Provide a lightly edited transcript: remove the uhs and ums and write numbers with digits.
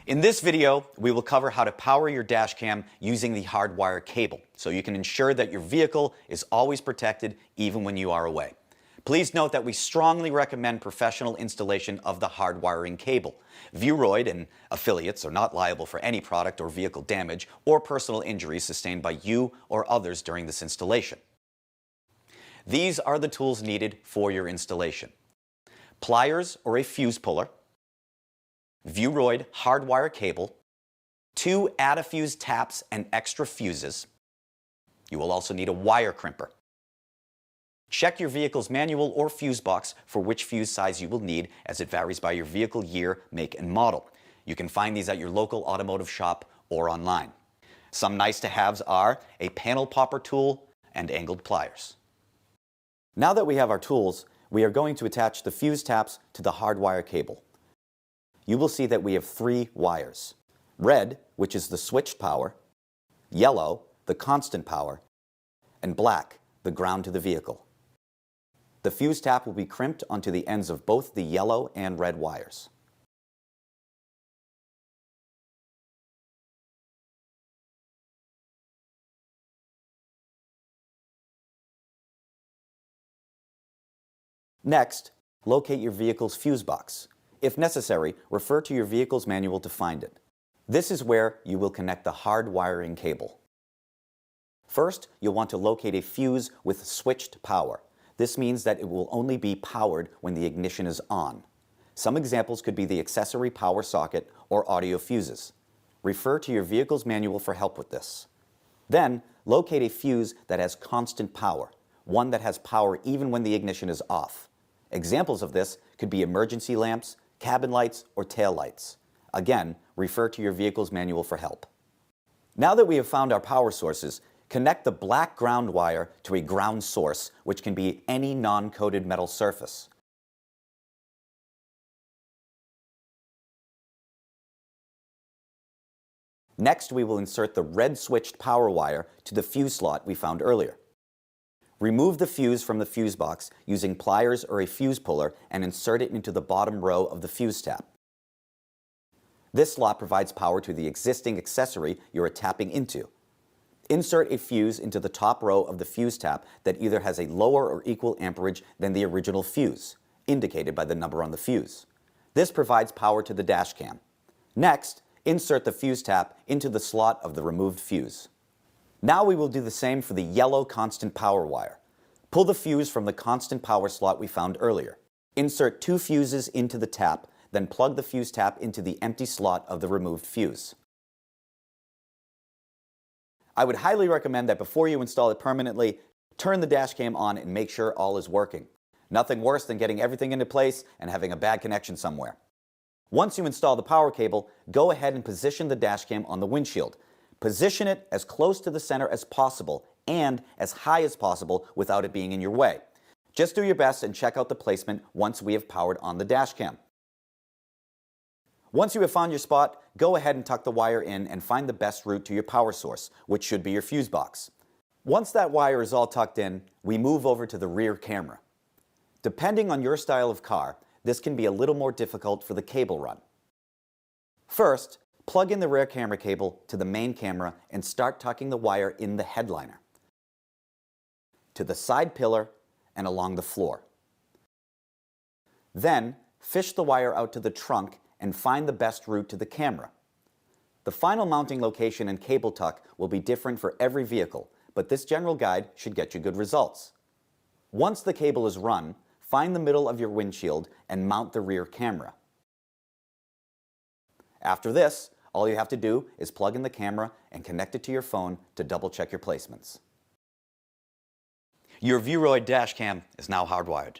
In this video, we will cover how to power your dashcam using the hardwire cable, so you can ensure that your vehicle is always protected even when you are away. Please note that we strongly recommend professional installation of the hardwiring cable. Vueroid and affiliates are not liable for any product or vehicle damage or personal injuries sustained by you or others during this installation. These are the tools needed for your installation: pliers or a fuse puller, Vueroid hardwire cable, 2 add-a-fuse taps and extra fuses. You will also need a wire crimper. Check your vehicle's manual or fuse box for which fuse size you will need, as it varies by your vehicle year, make, and model. You can find these at your local automotive shop or online. Some nice-to-haves are a panel popper tool and angled pliers. Now that we have our tools, we are going to attach the fuse taps to the hardwire cable. You will see that we have 3 wires: red, which is the switched power, yellow, the constant power, and black, the ground to the vehicle. The fuse tap will be crimped onto the ends of both the yellow and red wires. Next, locate your vehicle's fuse box. If necessary, refer to your vehicle's manual to find it. This is where you will connect the hard wiring cable. First, you'll want to locate a fuse with switched power. This means that it will only be powered when the ignition is on. Some examples could be the accessory power socket or audio fuses. Refer to your vehicle's manual for help with this. Then, locate a fuse that has constant power, one that has power even when the ignition is off. Examples of this could be emergency lamps, cabin lights, or tail lights. Again, refer to your vehicle's manual for help. Now that we have found our power sources, connect the black ground wire to a ground source, which can be any non-coated metal surface. Next, we will insert the red switched power wire to the fuse slot we found earlier. Remove the fuse from the fuse box using pliers or a fuse puller and insert it into the bottom row of the fuse tap. This slot provides power to the existing accessory you are tapping into. Insert a fuse into the top row of the fuse tap that either has a lower or equal amperage than the original fuse, indicated by the number on the fuse. This provides power to the dashcam. Next, insert the fuse tap into the slot of the removed fuse. Now we will do the same for the yellow constant power wire. Pull the fuse from the constant power slot we found earlier. Insert 2 fuses into the tap, then plug the fuse tap into the empty slot of the removed fuse. I would highly recommend that before you install it permanently, turn the dashcam on and make sure all is working. Nothing worse than getting everything into place and having a bad connection somewhere. Once you install the power cable, go ahead and position the dashcam on the windshield. Position it as close to the center as possible and as high as possible without it being in your way. Just do your best and check out the placement once we have powered on the dashcam. Once you have found your spot, go ahead and tuck the wire in and find the best route to your power source, which should be your fuse box. Once that wire is all tucked in, we move over to the rear camera. Depending on your style of car, this can be a little more difficult for the cable run. First, plug in the rear camera cable to the main camera and start tucking the wire in the headliner, to the side pillar, and along the floor. Then, fish the wire out to the trunk and find the best route to the camera. The final mounting location and cable tuck will be different for every vehicle, but this general guide should get you good results. Once the cable is run, find the middle of your windshield and mount the rear camera. After this, all you have to do is plug in the camera and connect it to your phone to double-check your placements. Your Vueroid Dashcam is now hardwired.